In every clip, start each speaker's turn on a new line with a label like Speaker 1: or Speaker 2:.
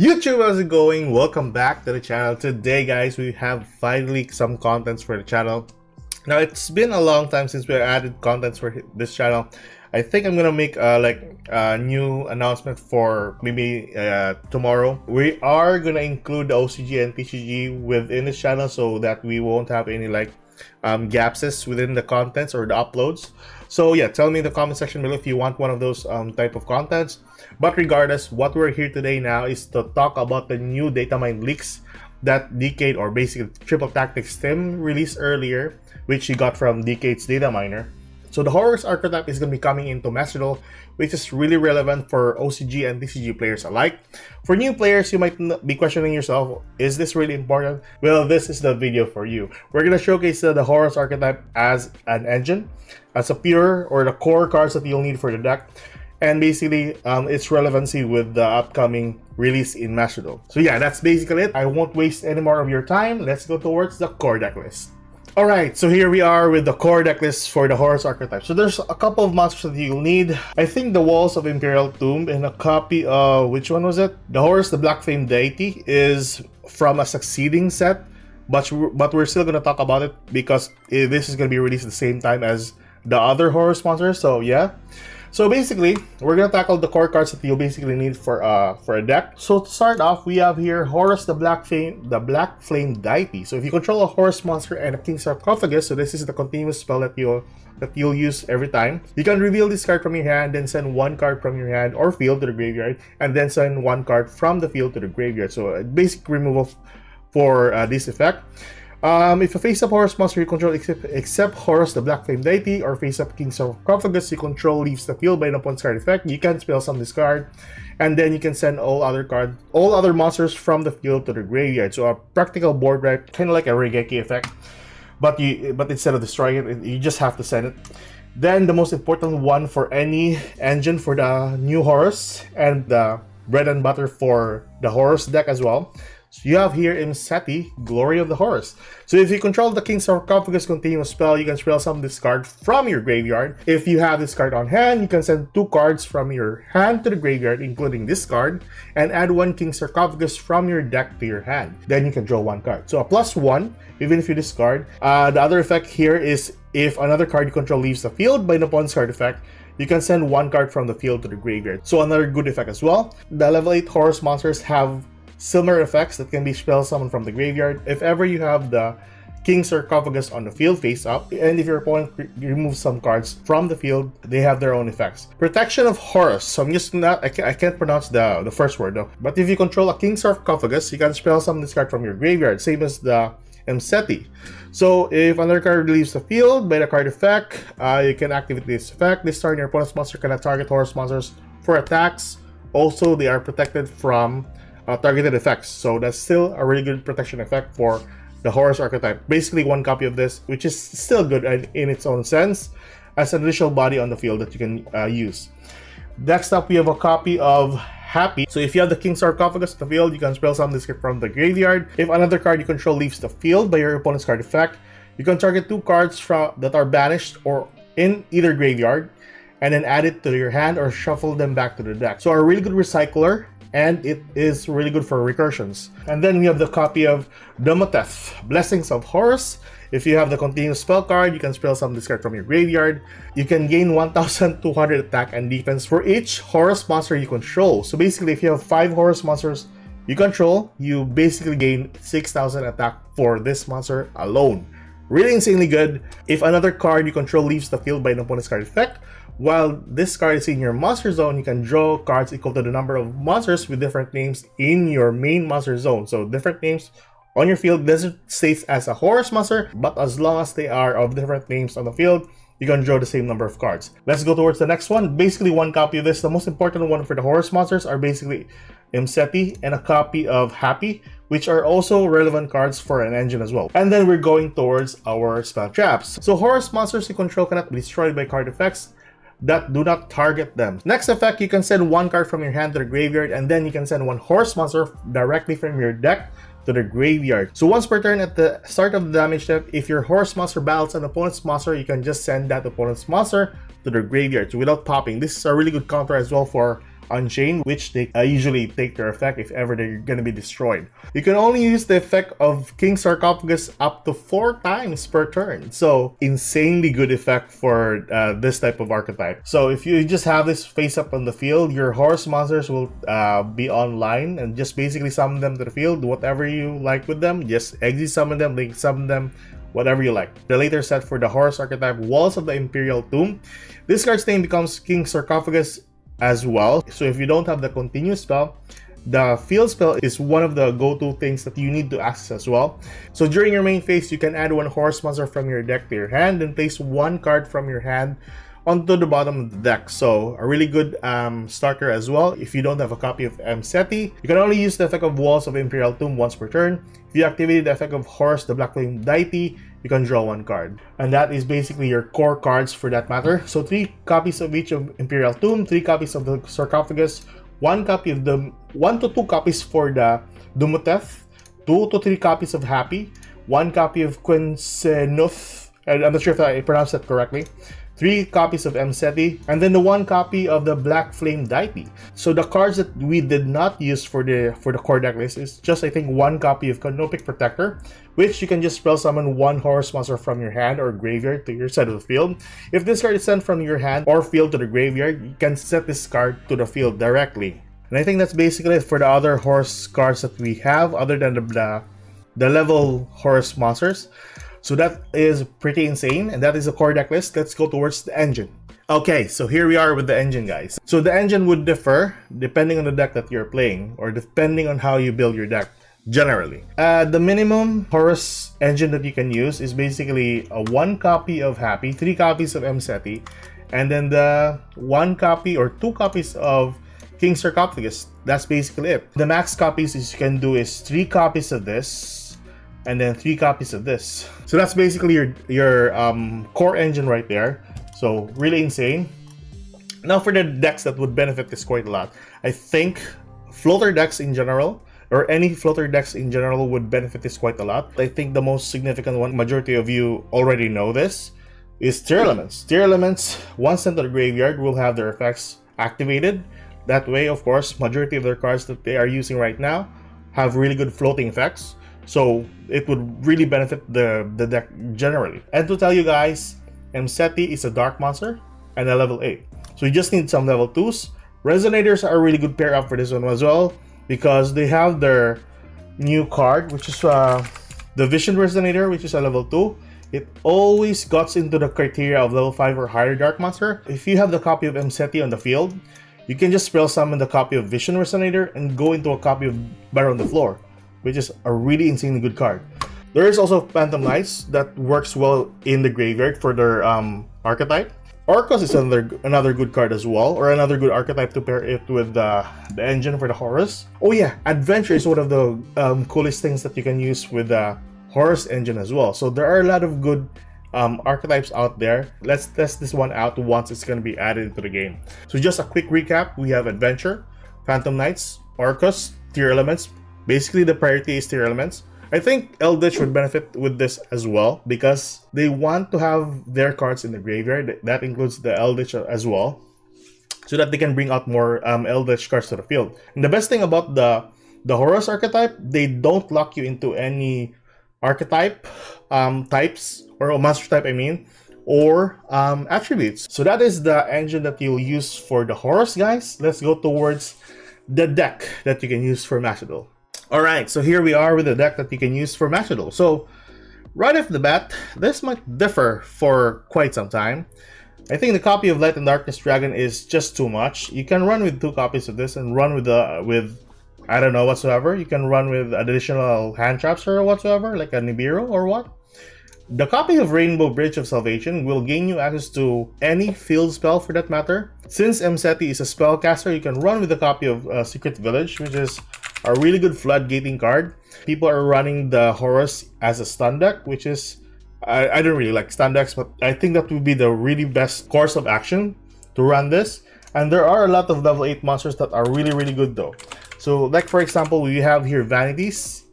Speaker 1: YouTube, how's it going? Welcome back to the channel. Today guys, we have finally some contents for the channel. Now it's been a long time since we added contents for this channel. I think I'm gonna make a new announcement for maybe tomorrow. We are gonna include the OCG and TCG within this channel so that we won't have any gaps within the contents or the uploads. So yeah, tell me in the comment section below if you want one of those type of contents. But regardless, what we're here today now is to talk about the new data mine leaks that Decade, or basically Triple Tactics Tim, released earlier, which he got from Decade's data miner. So the Horus archetype is going to be coming into Master Duel, which is really relevant for OCG and TCG players alike. For new players, you might be questioning yourself, is this really important? Well, this is the video for you. We're going to showcase the Horus archetype as an engine, as a pure or the core cards that you'll need for the deck, and basically its relevancy with the upcoming release in Master Duel. So yeah, that's basically it. I won't waste any more of your time. Let's go towards the core deck list. Alright, so here we are with the core deck list for the Horus archetype. So there's a couple of monsters that you'll need. I think the Walls of Imperial Tomb and a copy of, which one was it? The Horus, the Black Flame Deity, is from a succeeding set, but we're still going to talk about it because this is going to be released at the same time as the other Horus monsters. So yeah. So basically, we're going to tackle the core cards that you'll basically need for a deck. So to start off, we have here Horus the Black Flame Deity. So if you control a Horus monster and a King Sarcophagus, so this is the continuous spell that you'll use every time. You can reveal this card from your hand, then send one card from your hand or field to the graveyard, and then send one card from the field to the graveyard. So a basic removal for this effect. If a face-up Horus monster you control except Horus the Black Flame Deity or face-up King Sarcophagus you control leaves the field by an opponent's card effect, you can spell some this card, and then you can send all other monsters from the field to the graveyard. So a practical board wipe, kind of like a Regeki effect, but instead of destroying it, you just have to send it. Then the most important one for any engine for the new Horus, and the bread and butter for the Horus deck as well. So you have here Imseti, Glory of the Horus. So if you control the King Sarcophagus continuous spell, you can spell some this card from your graveyard. If you have this card on hand, you can send two cards from your hand to the graveyard, including this card, and add one King Sarcophagus from your deck to your hand. Then you can draw one card. So a +1, even if you discard. The other effect here is if another card you control leaves the field by an opponent's card effect, you can send one card from the field to the graveyard. So another good effect as well. The level 8 Horus monsters have similar effects that can be spell summoned from the graveyard. If ever you have the King Sarcophagus on the field face up, and if your opponent removes some cards from the field, they have their own effects. Protection of Horus. So I'm just not, I can't pronounce the first word though. But if you control a King Sarcophagus, you can spell summon this card from your graveyard, same as the Imseti. So if another card leaves the field by the card effect, you can activate this effect. This turn, your opponent's monster cannot target Horus monsters for attacks. Also, they are protected from targeted effects, so that's still a really good protection effect for the Horus archetype. Basically one copy of this, which is still good in its own sense, as an additional body on the field that you can use. Next up, we have a copy of Happy. So if you have the King Sarcophagus on the field, you can spell summon this from the graveyard. If another card you control leaves the field by your opponent's card effect, you can target two cards that are banished or in either graveyard, and then add it to your hand or shuffle them back to the deck. So a really good recycler, and it is really good for recursions. And then we have the copy of Domoteth, Blessings of Horus. If you have the continuous spell card, you can spell some this card from your graveyard. You can gain 1200 attack and defense for each Horus monster you control. So basically, if you have 5 Horus monsters you control, you basically gain 6000 attack for this monster alone. Really insanely good. If another card you control leaves the field by an opponent's card effect, while this card is in your monster zone, you can draw cards equal to the number of monsters with different names in your main monster zone. So different names on your field doesn't state as a Horus monster, but as long as they are of different names on the field, you can draw the same number of cards. Let's go towards the next one. Basically one copy of this. The most important one for the Horus monsters are basically Imseti and a copy of Happy, which are also relevant cards for an engine as well. And then we're going towards our spell traps. So Horus monsters you control cannot be destroyed by card effects that do not target them. Next effect, you can send one card from your hand to the graveyard, and then you can send one Horus monster directly from your deck to the graveyard. So once per turn at the start of the damage step, if your Horus monster battles an opponent's monster, you can just send that opponent's monster to the graveyard without popping. This is a really good counter as well for Unchained, which they usually take their effect if ever they're gonna be destroyed. You can only use the effect of King Sarcophagus up to 4 times per turn. So insanely good effect for this type of archetype. So if you just have this face up on the field, your Horus monsters will be online, and just basically summon them to the field. Whatever you like with them, just exit summon them, link summon them, whatever you like. The later set for the Horus archetype, Walls of the Imperial Tomb. This card's name becomes King Sarcophagus as well. So if you don't have the continuous spell, the field spell is one of the go-to things that you need to access as well. So during your main phase, you can add 1 Horus monster from your deck to your hand and place 1 card from your hand onto the bottom of the deck. So a really good starter as well. If you don't have a copy of Seti, you can only use the effect of Walls of Imperial Tomb once per turn. If you activate the effect of Horus, the Black Flame Deity, you can draw 1 card. And that is basically your core cards for that matter. So 3 copies of each of Imperial Tomb, 3 copies of the Sarcophagus, 1 copy of the 1 to 2 copies for the Dumuteth, 2 to 3 copies of Happy, 1 copy of Quincenuth, and I'm not sure if I pronounced that correctly, 3 copies of Seti, and then the 1 copy of the Black Flame Deity. So the cards that we did not use for the core deck list is just, I think, 1 copy of Canopic Protector, which you can just spell summon 1 Horus monster from your hand or graveyard to your side of the field. If this card is sent from your hand or field to the graveyard, you can set this card to the field directly. And I think that's basically it for the other Horus cards that we have, other than the level Horus monsters. So that is pretty insane, and that is the core deck list. Let's go towards the engine. Okay, so here we are with the engine, guys. So the engine would differ depending on the deck that you're playing, or depending on how you build your deck, generally. The minimum Horus engine that you can use is basically a 1 copy of Happy, 3 copies of Seti, and then the 1 copy or 2 copies of King Sarcophagus. That's basically it. The max copies you can do is 3 copies of this, and then 3 copies of this. So that's basically your core engine right there. So really insane. Now for the decks that would benefit this quite a lot, I think floater decks in general, or any floater decks in general, would benefit this quite a lot. I think the most significant one, majority of you already know this, is Tier Elements. Tier Elements, once sent to the graveyard, will have their effects activated. That way, of course, majority of their cards that they are using right now have really good floating effects. So it would really benefit the deck generally. And to tell you guys, Seti is a dark monster and a level 8. So you just need some level 2s. Resonators are a really good pair up for this one as well, because they have their new card, which is the Vision Resonator, which is a level 2. It always gets into the criteria of level 5 or higher dark monster. If you have the copy of Seti on the field, you can just spell summon the copy of Vision Resonator and go into a copy of Battle on the Floor, which is a really insanely good card. There is also Phantom Knights that works well in the graveyard for their archetype. Orcus is another good card as well, or another good archetype to pair it with the engine for the Horus. Oh yeah, Adventure is one of the coolest things that you can use with the Horus engine as well. So there are a lot of good archetypes out there. Let's test this one out once it's going to be added into the game. So just a quick recap, we have Adventure, Phantom Knights, Orcus, Tier Elements. Basically the priority is Tier Elements. I think Eldritch would benefit with this as well, because they want to have their cards in the graveyard. That includes the Eldritch as well, so that they can bring out more Eldritch cards to the field. And the best thing about the Horus archetype, they don't lock you into any archetype types, or monster type I mean, or attributes. So that is the engine that you'll use for the Horus, guys. Let's go towards the deck that you can use for Master Duel. Alright, so here we are with the deck that you can use for Master Duel. So right off the bat, this might differ for quite some time. I think the copy of Light and Darkness Dragon is just too much. You can run with 2 copies of this and run with I don't know whatsoever. You can run with additional hand traps or whatsoever, like a Nibiru or what. The copy of Rainbow Bridge of Salvation will gain you access to any field spell for that matter. Since Seti is a spellcaster, you can run with a copy of Secret Village, which is a really good floodgating card. People are running the Horus as a stun deck, which is, I don't really like stun decks, but I think that would be the really best course of action to run this. And there are a lot of level 8 monsters that are really good though. So like for example, we have here Vanities.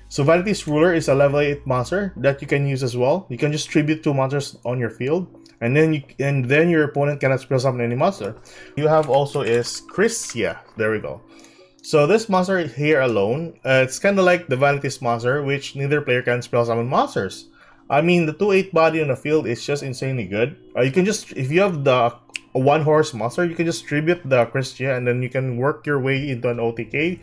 Speaker 1: So Vanity's Ruler is a level 8 monster that you can use as well. You can just tribute 2 monsters on your field. and then your opponent cannot spell summon any monster. You have also is Christia. There we go. So this monster here alone, it's kind of like the Vanity's monster, which neither player can spell summon monsters. I mean, the 2/8 body on the field is just insanely good. You can just, if you have the one Horus monster, you can just tribute the Christia, and then you can work your way into an OTK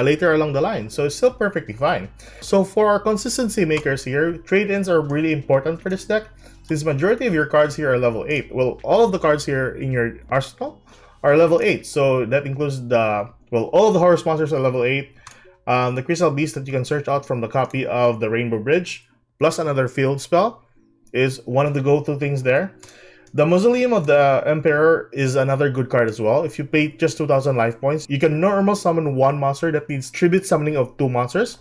Speaker 1: later along the line. So it's still perfectly fine. So for our consistency makers here, trade-ins are really important for this deck, since majority of your cards here are level 8. Well, all of the cards here in your arsenal are level 8. So that includes the, well, all of the Horus monsters are level 8. The Crystal Beast that you can search out from the copy of the Rainbow Bridge, plus another field spell, is one of the go-to things there. The Mausoleum of the Emperor is another good card as well. If you pay just 2,000 life points, you can normal summon one monster that needs tribute summoning of 2 monsters,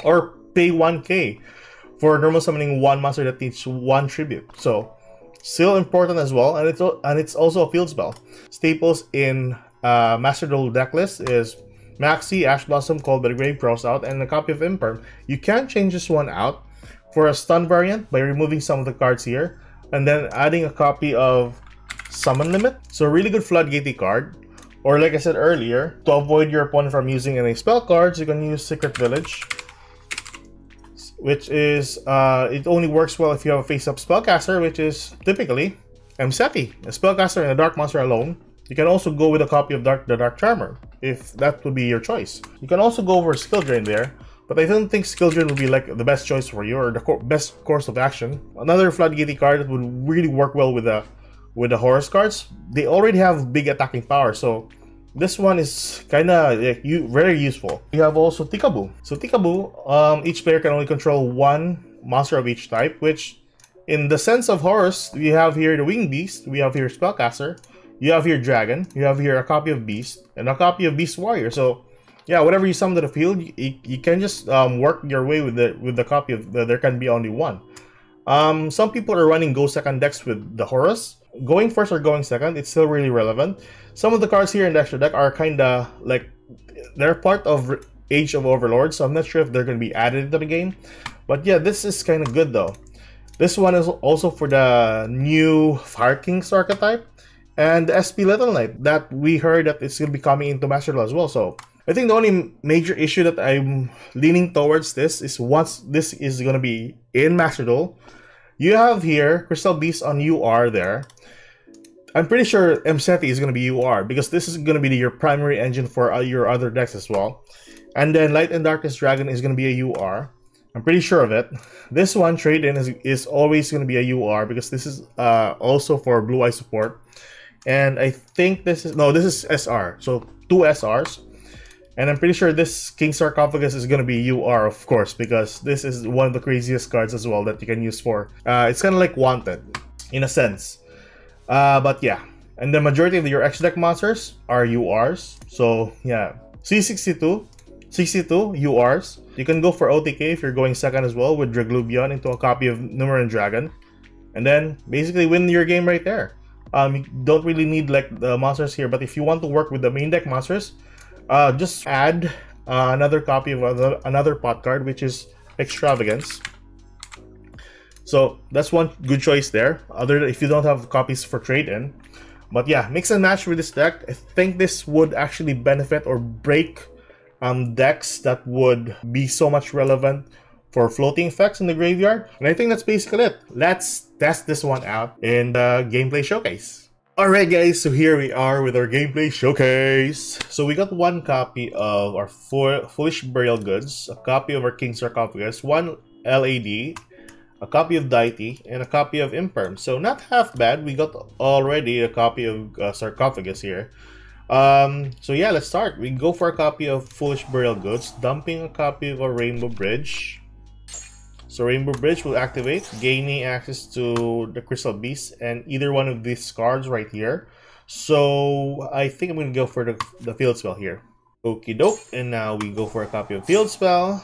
Speaker 1: or pay 1k for normal summoning one monster that needs 1 tribute. So still important as well, and it's also a field spell. Staples in Master Duel deck list is Maxi, Ash Blossom, Called by the Grave, Cross Out, and a copy of Imperm. You can change this one out for a stun variant by removing some of the cards here, and then adding a copy of Summon Limit. So a really good Floodgatey card. Or like I said earlier, to avoid your opponent from using any spell cards, you can use Secret Village, which is, it only works well if you have a face-up spellcaster, which is typically Mseti, a spellcaster and a dark monster alone. You can also go with a copy of the Dark Charmer, if that would be your choice. You can also go over Skill Drain there, but I don't think Skill Drain would be like the best choice for you, or the best course of action. Another Floodgatey card that would really work well with the Horus cards. They already have big attacking power, so this one is kind of very useful. You have also Tikaboo. So Tikaboo, each player can only control one monster of each type, which in the sense of Horus, we have here the Winged Beast, we have here Spellcaster, you have here Dragon, you have here a copy of Beast, and a copy of Beast Warrior. So yeah, whatever you summon to the field, you can just work your way with the copy of there can be only one. Some people are running go second decks with the Horus. Going first or going second, it's still really relevant. Some of the cards here in the extra deck are kinda like, they're part of Age of Overlord, so I'm not sure if they're gonna be added into the game. But yeah, this is kind of good though. This one is also for the new Fire King's archetype, and the SP Little Knight that we heard that it's gonna be coming into Master Duel as well. So I think the only major issue that I'm leaning towards this is once this is gonna be in Master Duel, you have here Crystal Beast on UR there. I'm pretty sure Mseti is going to be UR, because this is going to be your primary engine for your other decks as well. And then Light and Darkness Dragon is going to be a UR. I'm pretty sure of it. This one, Trade-In, is always going to be a UR, because this is also for Blue Eye support. And I think this is, no, this is SR. So 2 SRs. And I'm pretty sure this King Sarcophagus is going to be UR, of course, because this is one of the craziest cards as well that you can use for. It's kind of like Wanted, in a sense. But yeah, and the majority of your X deck monsters are URs. So yeah, C62, 62 URs. You can go for OTK if you're going second as well with Draglubion into a copy of Numeran Dragon, and then basically win your game right there. You don't really need like the monsters here, but if you want to work with the main deck monsters, just add another copy of another pot card, which is Extravagance. So that's one good choice there, other than if you don't have copies for trade-in. But yeah, mix and match with this deck. I think this would actually benefit or break decks that would be so much relevant for floating effects in the graveyard. And I think that's basically it. Let's test this one out in the gameplay showcase. Alright guys, so here we are with our gameplay showcase. So we got one copy of our Foolish Burial Goods, a copy of our King Sarcophagus, one LAD, a copy of Deity, and a copy of Imperm. So not half bad. We got already a copy of Sarcophagus here. So yeah, let's start. We go for a copy of Foolish Burial Goods, dumping a copy of a Rainbow Bridge. So Rainbow Bridge will activate, gaining access to the Crystal Beast and either one of these cards right here. So I think I'm going to go for the Field Spell here. Okie doke, and now we go for a copy of Field Spell.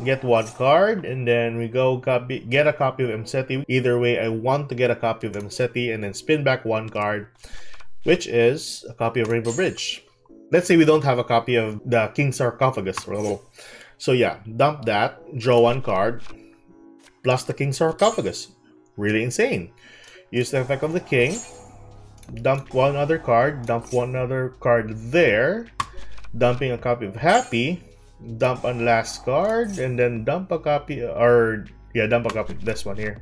Speaker 1: Get one card, and then we go get a copy of Mseti. Either way, I want to get a copy of Mseti and then spin back one card, which is a copy of Rainbow Bridge. Let's say we don't have a copy of the King Sarcophagus. So yeah, dump that, draw one card, plus the King Sarcophagus. Really insane. use the effect of the king, dump one other card, dump one other card there, dumping a copy of Happy, dump on last card, and then dump a copy, or yeah, dump a copy of this one here.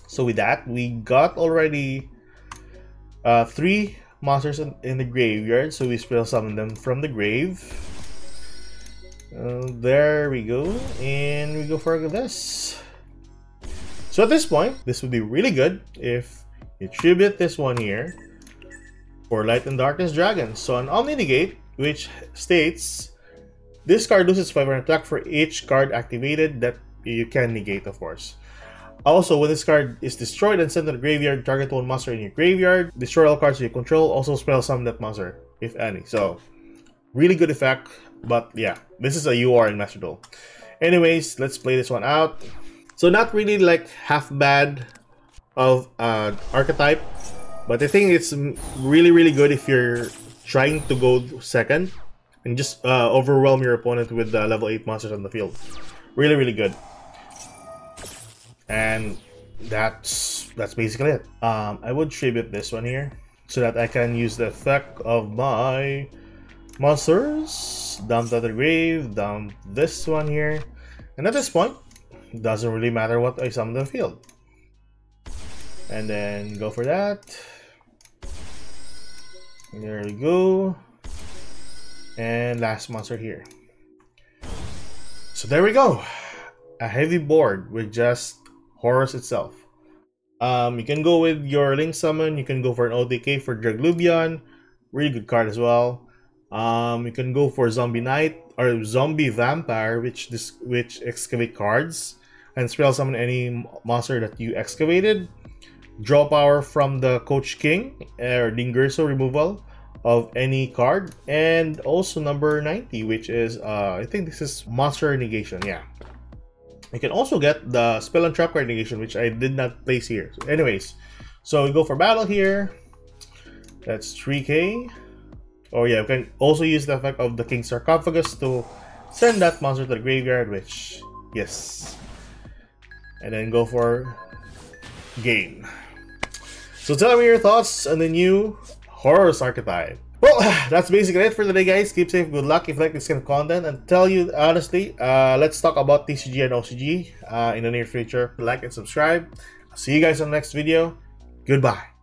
Speaker 1: So with that, we got already 3 monsters in the graveyard, so we still summon them from the grave. There we go, and we go for this. So at this point, this would be really good if you tribute this one here for Light and Darkness Dragon. So an Omni Negate, which states this card loses 500 attack for each card activated that you can negate, of course. Also, when this card is destroyed and sent to the graveyard, target one monster in your graveyard, destroy all cards you control, also spell summon that monster, if any. So, really good effect, but yeah, this is a UR in Master Duel. Anyways, let's play this one out. So not really like half bad of archetype, but I think it's really good if you're trying to go second and just overwhelm your opponent with level 8 monsters on the field. Really good. And that's basically it. I would tribute this one here so that I can use the effect of my monsters. Dump to the grave, dump this one here, and at this point, it doesn't really matter what I summon the field. And then go for that. There we go. And last monster here. So there we go. A heavy board with just Horus itself. You can go with your Link Summon. You can go for an OTK for Draglubion. Really good card as well. You can go for Zombie Knight or Zombie Vampire, which excavate cards and spell summon any monster that you excavated. Draw power from the Coach King or Dingurso removal of any card, and also number 90, which is I think this is monster negation. Yeah. You can also get the spell and trap card negation, which I did not place here. So anyways, so we go for battle here. That's 3k. Oh yeah, we can also use the effect of the King's Sarcophagus to send that monster to the graveyard, which, yes. And then go for game. So tell me your thoughts on the new Horus archetype. Well, that's basically it for today, guys. Keep safe, good luck if you like this kind of content. And tell you honestly, let's talk about TCG and OCG in the near future. Like and subscribe. I'll see you guys on the next video. Goodbye.